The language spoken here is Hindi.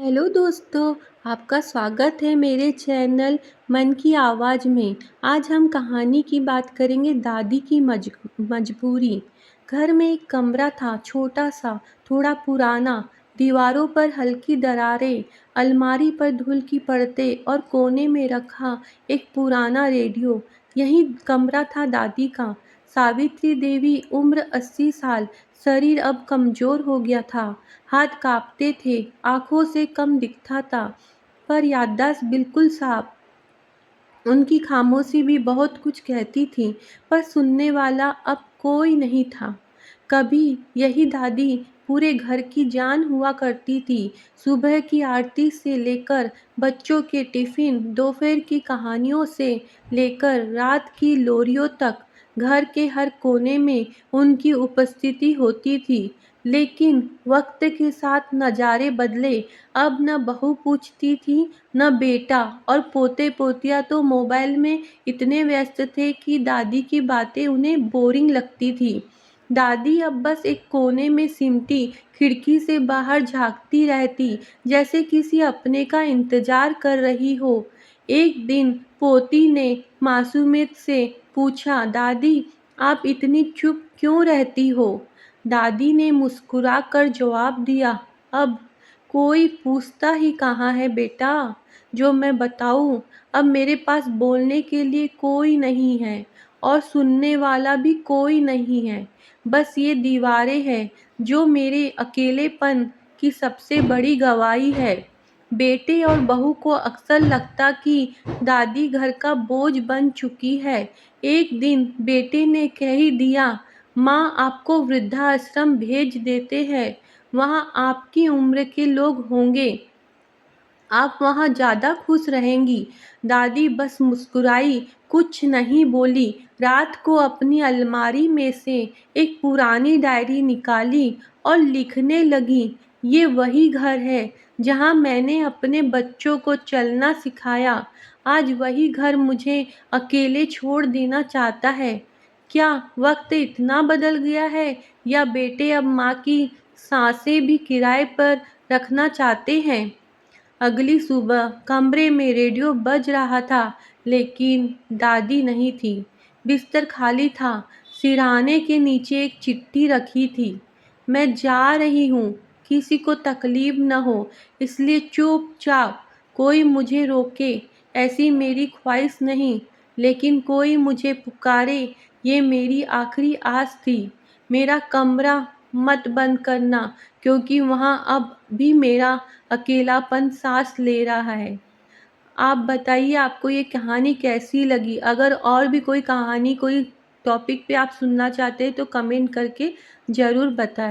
हेलो दोस्तों, आपका स्वागत है मेरे चैनल मन की आवाज़ में। आज हम कहानी की बात करेंगे दादी की मजबूरी। घर में एक कमरा था, छोटा सा, थोड़ा पुराना। दीवारों पर हल्की दरारें, अलमारी पर धूल की परतें और कोने में रखा एक पुराना रेडियो। यही कमरा था दादी का। सावित्री देवी, उम्र 80 साल, शरीर अब कमज़ोर हो गया था। हाथ काँपते थे, आँखों से कम दिखता था, पर याददाश्त बिल्कुल साफ। उनकी खामोशी भी बहुत कुछ कहती थी, पर सुनने वाला अब कोई नहीं था। कभी यही दादी पूरे घर की जान हुआ करती थी। सुबह की आरती से लेकर बच्चों के टिफ़िन, दोपहर की कहानियों से लेकर रात की लोरियों तक, घर के हर कोने में उनकी उपस्थिति होती थी। लेकिन वक्त के साथ नज़ारे बदले। अब न बहू पूछती थी, न बेटा, और पोते-पोतियाँ तो मोबाइल में इतने व्यस्त थे कि दादी की बातें उन्हें बोरिंग लगती थी। दादी अब बस एक कोने में सिमटी खिड़की से बाहर झाँकती रहती, जैसे किसी अपने का इंतज़ार कर रही हो। एक दिन पोती ने मासूमियत से पूछा, दादी, आप इतनी चुप क्यों रहती हो? दादी ने मुस्कुराकर जवाब दिया, अब कोई पूछता ही कहाँ है बेटा, जो मैं बताऊँ। अब मेरे पास बोलने के लिए कोई नहीं है और सुनने वाला भी कोई नहीं है। बस ये दीवारें हैं जो मेरे अकेलेपन की सबसे बड़ी गवाही है। बेटे और बहू को अक्सर लगता कि दादी घर का बोझ बन चुकी है। एक दिन बेटे ने कह ही दिया, माँ, आपको वृद्धाश्रम भेज देते हैं। वहाँ आपकी उम्र के लोग होंगे, आप वहाँ ज़्यादा खुश रहेंगी। दादी बस मुस्कुराई, कुछ नहीं बोली। रात को अपनी अलमारी में से एक पुरानी डायरी निकाली और लिखने लगी, ये वही घर है जहाँ मैंने अपने बच्चों को चलना सिखाया। आज वही घर मुझे अकेले छोड़ देना चाहता है। क्या वक्त इतना बदल गया है, या बेटे अब माँ की सांसें भी किराए पर रखना चाहते हैं? अगली सुबह कमरे में रेडियो बज रहा था, लेकिन दादी नहीं थी। बिस्तर खाली था। सिरहाने के नीचे एक चिट्ठी रखी थी, मैं जा रही हूँ, किसी को तकलीफ न हो, इसलिए चुपचाप। कोई मुझे रोके ऐसी मेरी ख्वाहिश नहीं, लेकिन कोई मुझे पुकारे, ये मेरी आखिरी आस थी। मेरा कमरा मत बंद करना, क्योंकि वहाँ अब भी मेरा अकेलापन सांस ले रहा है। आप बताइए, आपको ये कहानी कैसी लगी? अगर और भी कोई कहानी, कोई टॉपिक पे आप सुनना चाहते हैं तो कमेंट करके ज़रूर बताएं।